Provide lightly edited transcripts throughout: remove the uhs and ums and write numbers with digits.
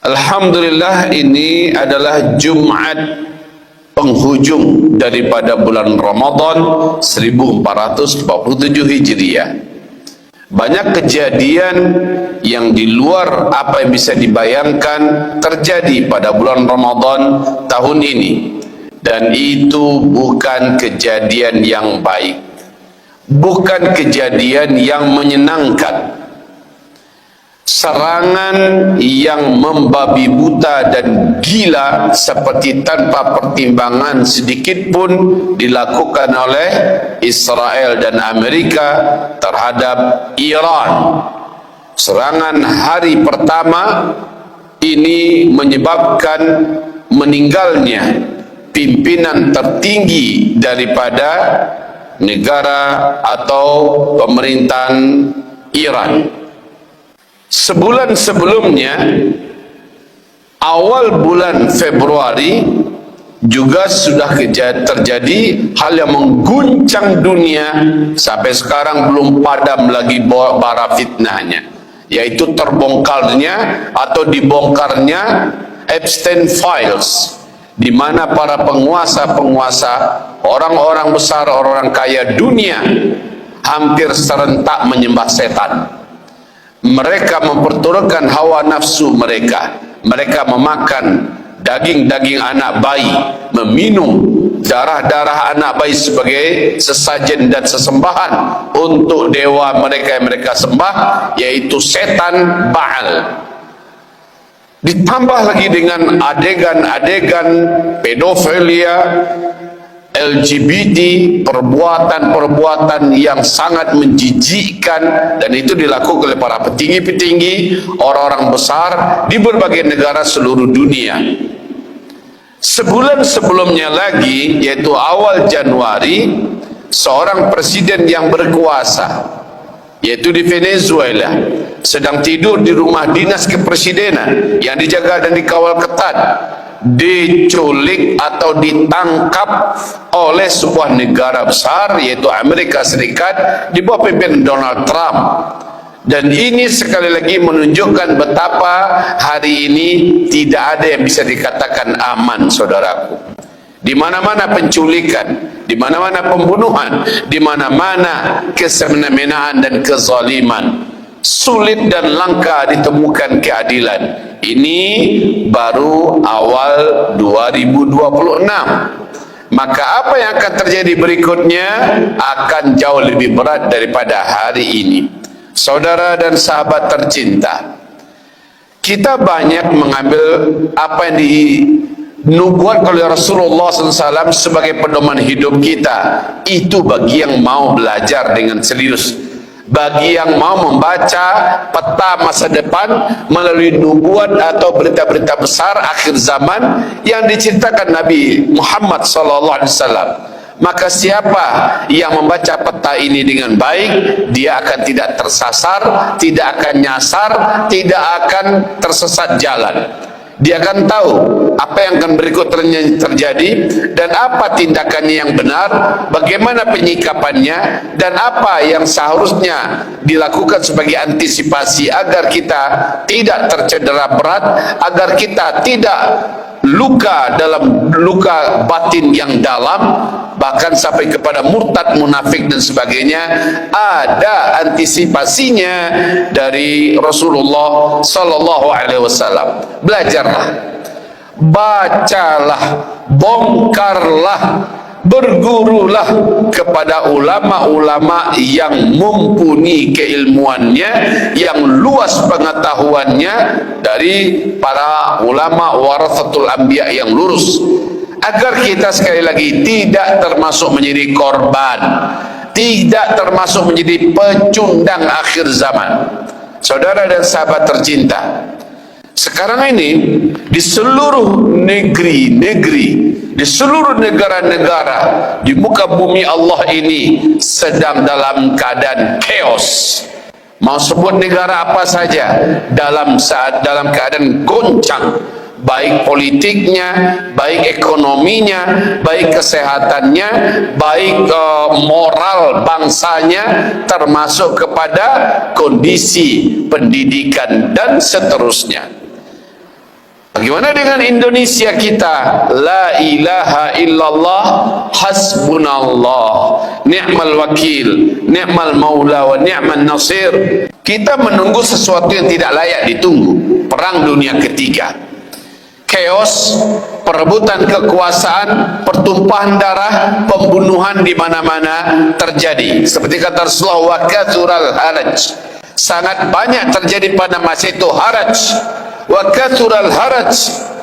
Alhamdulillah, ini adalah Jumat penghujung daripada bulan Ramadan 1447 Hijriah. Banyak kejadian yang di luar apa yang bisa dibayangkan terjadi pada bulan Ramadan tahun ini, dan itu bukan kejadian yang baik, bukan kejadian yang menyenangkan. Serangan yang membabi buta dan gila seperti tanpa pertimbangan sedikit pun dilakukan oleh Israel dan Amerika terhadap Iran. Serangan hari pertama ini menyebabkan meninggalnya pimpinan tertinggi daripada negara atau pemerintahan Iran. Sebulan sebelumnya, awal bulan Februari, juga sudah terjadi hal yang mengguncang dunia. Sampai sekarang belum padam lagi bara fitnahnya, yaitu terbongkarnya atau dibongkarnya Epstein Files, di mana para penguasa-penguasa, orang-orang besar, orang kaya dunia hampir serentak menyembah setan. Mereka memperturutkan hawa nafsu mereka. Mereka memakan daging-daging anak bayi, meminum darah-darah anak bayi sebagai sesajen dan sesembahan untuk dewa mereka yang mereka sembah, yaitu setan Baal. Ditambah lagi dengan adegan-adegan pedofilia, LGBT, perbuatan-perbuatan yang sangat menjijikkan, dan itu dilakukan oleh para petinggi-petinggi, orang-orang besar di berbagai negara seluruh dunia. Sebulan sebelumnya lagi, yaitu awal Januari, seorang presiden yang berkuasa, yaitu di Venezuela, sedang tidur di rumah dinas kepresidenan yang dijaga dan dikawal ketat, diculik atau ditangkap oleh sebuah negara besar, yaitu Amerika Serikat, di bawah pimpinan Donald Trump. Dan ini sekali lagi menunjukkan betapa hari ini tidak ada yang bisa dikatakan aman, saudaraku. Di mana-mana penculikan, di mana-mana pembunuhan, di mana-mana kesemena-menaan dan kezaliman. Sulit dan langka ditemukan keadilan. Ini baru awal 2026. Maka apa yang akan terjadi berikutnya akan jauh lebih berat daripada hari ini. Saudara dan sahabat tercinta, kita banyak mengambil apa yang dinubuatkan oleh Rasulullah SAW sebagai pedoman hidup kita. Itu bagi yang mau belajar dengan serius, bagi yang mau membaca peta masa depan melalui nubuat atau berita-berita besar akhir zaman yang diceritakan Nabi Muhammad SAW. Maka siapa yang membaca peta ini dengan baik, dia akan tidak tersasar, tidak akan nyasar, tidak akan tersesat jalan. Dia akan tahu apa yang akan berikutnya terjadi, dan apa tindakannya yang benar, bagaimana penyikapannya, dan apa yang seharusnya dilakukan sebagai antisipasi agar kita tidak tercedera berat, agar kita tidak luka dalam luka batin yang dalam, bahkan sampai kepada murtad, munafik dan sebagainya. Ada antisipasinya dari Rasulullah sallallahu alaihi wasallam. Belajarlah, bacalah, bongkarlah, bergurulah kepada ulama-ulama yang mumpuni keilmuannya, yang luas pengetahuannya, dari para ulama warathatul anbiya yang lurus, agar kita sekali lagi tidak termasuk menjadi korban, tidak termasuk menjadi pecundang akhir zaman. Saudara dan sahabat tercinta, sekarang ini di seluruh negeri-negeri, di seluruh negara-negara di muka bumi Allah ini sedang dalam keadaan chaos. Mau sebut negara apa saja, dalam keadaan goncang, baik politiknya, baik ekonominya, baik kesehatannya, baik moral bangsanya, termasuk kepada kondisi pendidikan dan seterusnya. Bagaimana dengan Indonesia kita? La ilaha illallah hasbunallah ni'mal wakil ni'mal maula wa ni'man nasir. Kita menunggu sesuatu yang tidak layak ditunggu. Perang dunia ketiga, chaos, perebutan kekuasaan, pertumpahan darah, pembunuhan di mana-mana terjadi. Seperti kata Rasulullah, wa kathural haraj, sangat banyak terjadi pada masa itu haraj. Wa kathural haraj,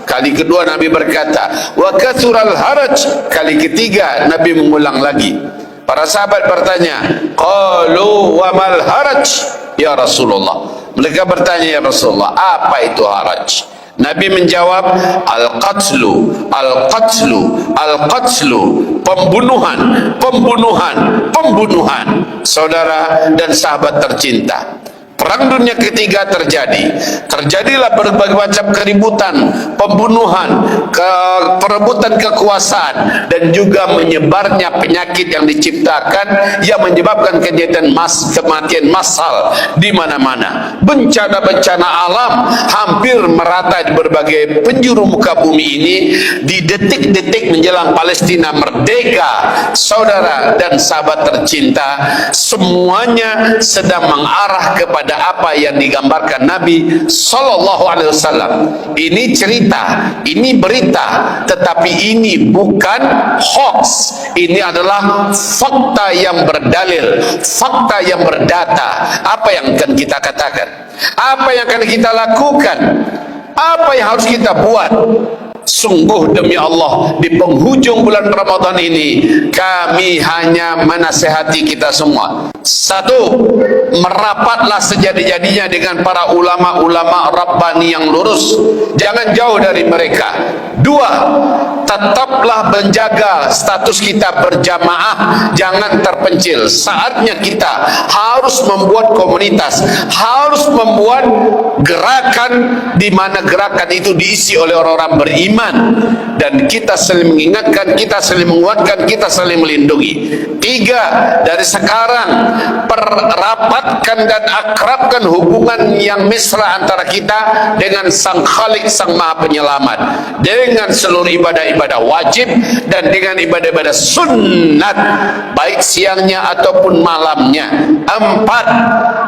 kali kedua Nabi berkata wa kathural haraj, kali ketiga Nabi mengulang lagi. Para sahabat bertanya, qalu wa mal haraj ya Rasulullah. Mereka bertanya, ya Rasulullah, apa itu haraj? Nabi menjawab, al-qatlu, al-qatlu, al-qatlu, pembunuhan, pembunuhan, pembunuhan. Saudara dan sahabat tercinta, perang dunia ketiga terjadilah berbagai macam keributan, pembunuhan, perebutan kekuasaan, dan juga menyebarnya penyakit yang diciptakan yang menyebabkan kematian massal di mana-mana. Bencana-bencana alam hampir merata di berbagai penjuru muka bumi ini. Di detik-detik menjelang Palestina merdeka, saudara dan sahabat tercinta, semuanya sedang mengarah kepada apa yang digambarkan Nabi Sallallahu Alaihi Wasallam. Ini cerita, ini berita, tetapi ini bukan hoax. Ini adalah fakta yang berdalil, fakta yang berdata. Apa yang akan kita katakan? Apa yang akan kita lakukan? Apa yang harus kita buat? Sungguh demi Allah, di penghujung bulan Ramadan ini kami hanya menasihati kita semua. Satu, merapatlah sejadi-jadinya dengan para ulama-ulama Rabbani yang lurus, jangan jauh dari mereka. Dua, tetaplah menjaga status kita berjamaah, jangan terpencil. Saatnya kita harus membuat komunitas, harus membuat gerakan di mana gerakan itu diisi oleh orang-orang beriman, dan kita saling mengingatkan, kita saling menguatkan, kita saling melindungi. Tiga, dari sekarang perapatkan dan akrabkan hubungan yang mesra antara kita dengan Sang Khalik, Sang Maha Penyelamat, dengan seluruh ibadah-ibadah wajib dan dengan ibadah-ibadah sunnat, baik siangnya ataupun malamnya. Empat,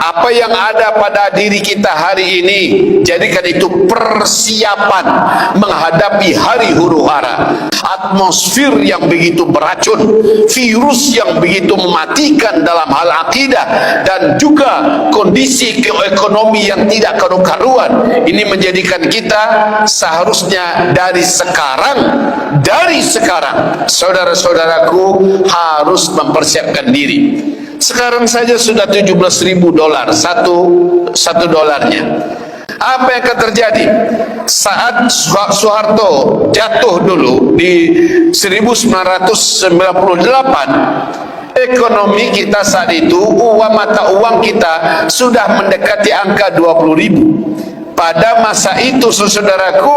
apa yang ada pada diri kita hari ini, jadikan itu persiapan menghadapi hari huru-hara. Atmosfer yang begitu beracun, virus yang begitu mematikan dalam hal akidah, dan juga kondisi ekonomi yang tidak karu-karuan, ini menjadikan kita seharusnya dari sekarang saudara-saudaraku harus mempersiapkan diri. Sekarang saja sudah $17.000 satu dolarnya. Apa yang akan terjadi saat Soeharto jatuh dulu di 1998? Ekonomi kita saat itu, mata uang kita sudah mendekati angka 20.000. Pada masa itu, saudaraku,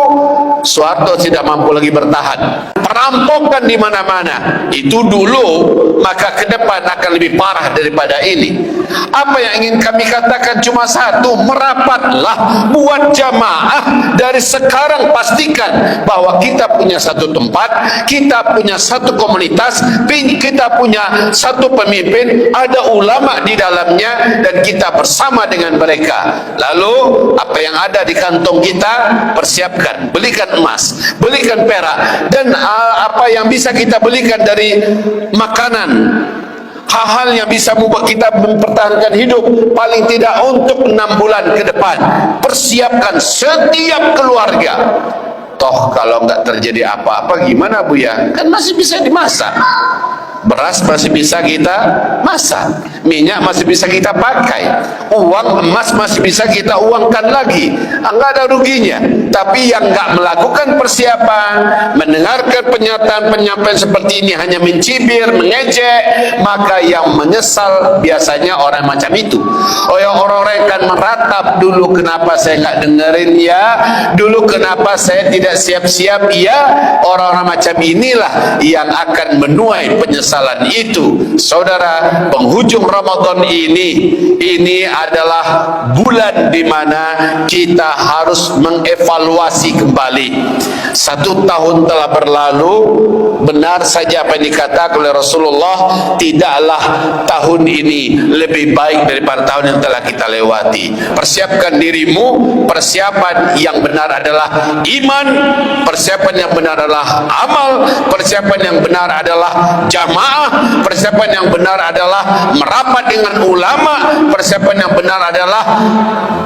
Soeharto tidak mampu lagi bertahan. Perampokan di mana-mana. Itu dulu, maka ke depan akan lebih parah daripada ini. Apa yang ingin kami katakan cuma satu, merapatlah, buat jamaah dari sekarang. Pastikan bahwa kita punya satu tempat, kita punya satu komunitas, kita punya satu pemimpin, ada ulama di dalamnya, dan kita bersama dengan mereka. Lalu apa yang ada di kantong kita persiapkan, belikan emas, belikan perak, dan apa yang bisa kita belikan dari makanan, hal-hal yang bisa membuat kita mempertahankan hidup paling tidak untuk 6 bulan ke depan. Persiapkan setiap keluarga. Toh kalau nggak terjadi apa-apa gimana, Bu ya? Kan masih bisa dimasak. Beras masih bisa kita masak, minyak masih bisa kita pakai, uang emas masih bisa kita uangkan lagi, nggak ada ruginya. Tapi yang nggak melakukan persiapan, mendengarkan penyampaian seperti ini hanya mencibir, mengejek, maka yang menyesal biasanya orang macam itu. Oh ya, orang-orang akan meratap, dulu kenapa saya nggak dengerin ya, dulu kenapa saya tidak tidak siap-siap, ya orang-orang macam inilah yang akan menuai penyesalan itu. Saudara, penghujung Ramadan ini adalah bulan di mana kita harus mengevaluasi kembali. 1 tahun telah berlalu, benar saja apa yang dikatakan oleh Rasulullah, tidaklah tahun ini lebih baik daripada tahun yang telah kita lewati. Persiapkan dirimu. Persiapan yang benar adalah iman, persiapan yang benar adalah amal, persiapan yang benar adalah jamaah, persiapan yang benar adalah merapat dengan ulama, persiapan yang benar adalah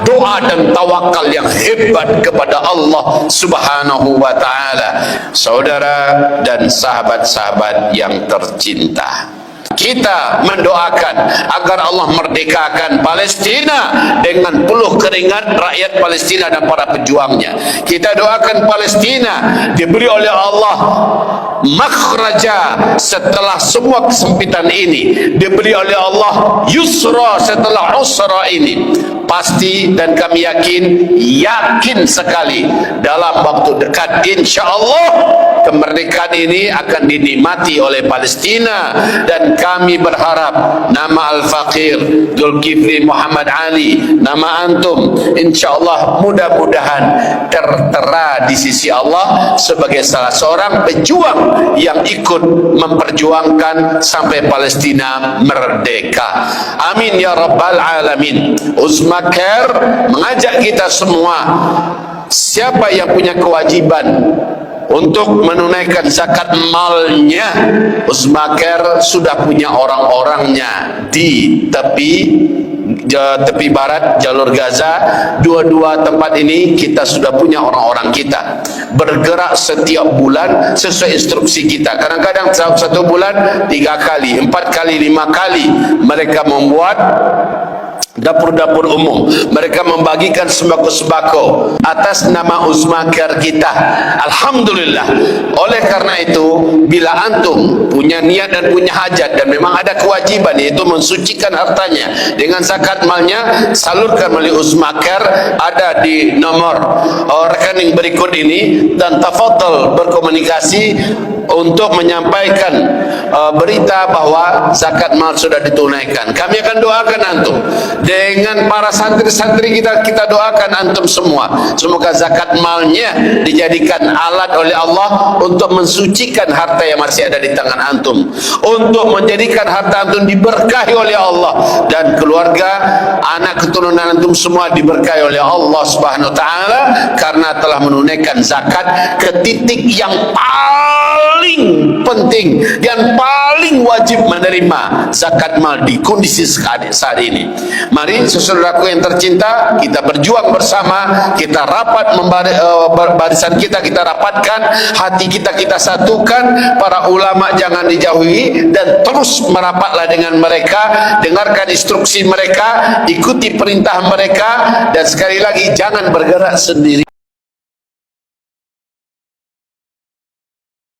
doa dan tawakal yang hebat kepada Allah Subhanahu wa ta'ala. Saudara dan sahabat-sahabat yang tercinta, kita mendoakan agar Allah merdekakan Palestina dengan peluh keringat rakyat Palestina dan para pejuangnya. Kita doakan Palestina diberi oleh Allah makhraja setelah semua kesempitan ini, diberi oleh Allah yusra setelah usra ini. Pasti dan kami yakin sekali dalam waktu dekat insya-Allah kemerdekaan ini akan dinikmati oleh Palestina. Dan kami berharap nama Al-Faqir Zulkifli Muhammad Ali, nama antum insya-Allah mudah-mudahan tertera di sisi Allah sebagai salah seorang pejuang yang ikut memperjuangkan sampai Palestina merdeka. Amin ya rabbal alamin. Uzmakar mengajak kita semua, siapa yang punya kewajiban untuk menunaikan zakat malnya, Uzmakar sudah punya orang-orangnya di tepi barat jalur Gaza. Dua-dua tempat ini kita sudah punya orang-orang kita bergerak setiap bulan sesuai instruksi kita. Kadang-kadang satu bulan 3 kali, 4 kali, 5 kali mereka membuat dapur-dapur umum, mereka membagikan sembako-sembako atas nama Uzmakar kita. Alhamdulillah. Oleh karena itu, bila antum punya niat dan punya hajat dan memang ada kewajiban, yaitu mensucikan hartanya dengan zakat malnya, salurkan melalui Uzmakar, ada di nomor rekening berikut ini, dan tafadhal berkomunikasi untuk menyampaikan berita bahwa zakat mal sudah ditunaikan. Kami akan doakan antum dengan para santri-santri kita doakan antum semua, semoga zakat malnya dijadikan alat oleh Allah untuk mensucikan harta yang masih ada di tangan antum, untuk menjadikan harta antum diberkahi oleh Allah, dan keluarga, anak keturunan antum semua diberkahi oleh Allah Subhanahu wa ta'ala karena telah menunaikan zakat ke titik yang paling penting dan paling wajib menerima zakat mal di kondisi saat ini. Mari saudaraku yang tercinta, kita berjuang bersama, kita rapat barisan kita rapatkan, hati kita satukan, para ulama jangan dijauhi dan terus merapatlah dengan mereka, dengarkan instruksi mereka, ikuti perintah mereka, dan sekali lagi jangan bergerak sendiri.